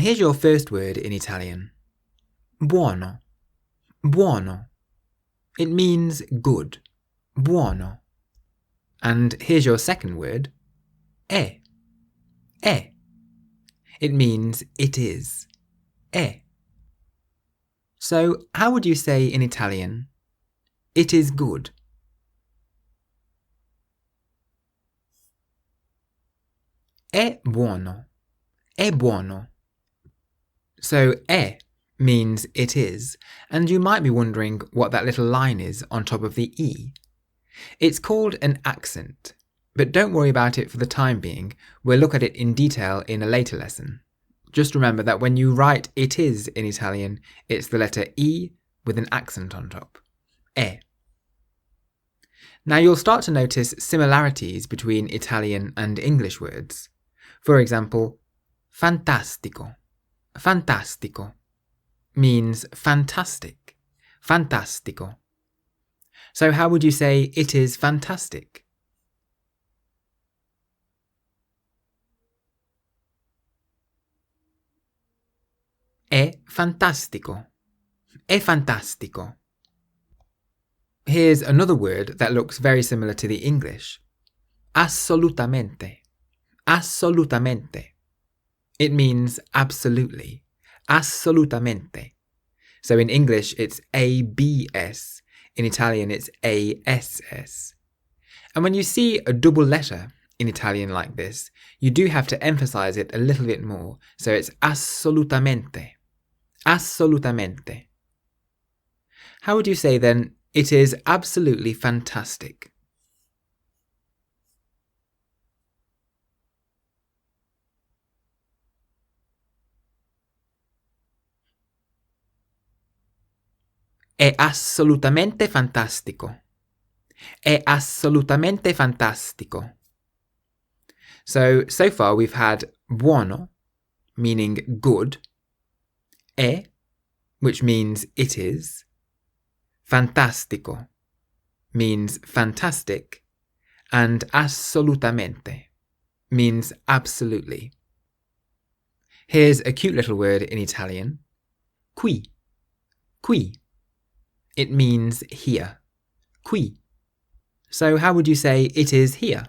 here's your first word in Italian. Buono. Buono. It means good. Buono. And here's your second word. È. È. It means it is. È. So, how would you say in Italian, it is good? È buono. È buono. So, è means it is, and you might be wondering what that little line is on top of the E. It's called an accent, but don't worry about it for the time being. We'll look at it in detail in a later lesson. Just remember that when you write it is in Italian, it's the letter E with an accent on top. È. Now you'll start to notice similarities between Italian and English words. For example, fantastico. Fantastico means fantastic. Fantastico. So how would you say it is fantastic? È fantastico. È fantastico. Here's another word that looks very similar to the English. Assolutamente. Assolutamente. It means absolutely. Assolutamente. So in English it's ABS. In Italian it's ASS. And when you see a double letter in Italian like this, you do have to emphasize it a little bit more. So it's assolutamente. Assolutamente. How would you say then, it is absolutely fantastic? È assolutamente fantastico. È assolutamente fantastico. So far we've had buono, meaning good, è, which means it is, fantastico, means fantastic, and assolutamente, means absolutely. Here's a cute little word in Italian, qui. Qui. It means here. Qui. So how would you say it is here?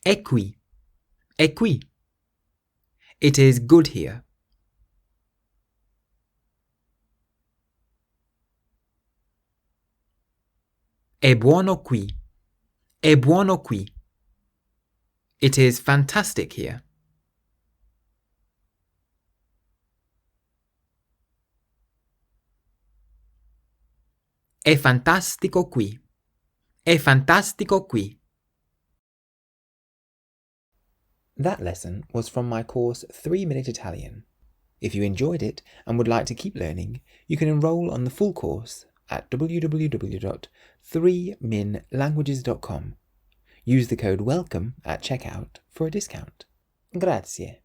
È qui. È qui. It is good here. È buono qui. È buono qui. It is fantastic here. È fantastico qui. È fantastico qui. That lesson was from my course 3-Minute Italian. If you enjoyed it and would like to keep learning, you can enroll on the full course at www.3minlanguages.com. Use the code WELCOME at checkout for a discount. Grazie.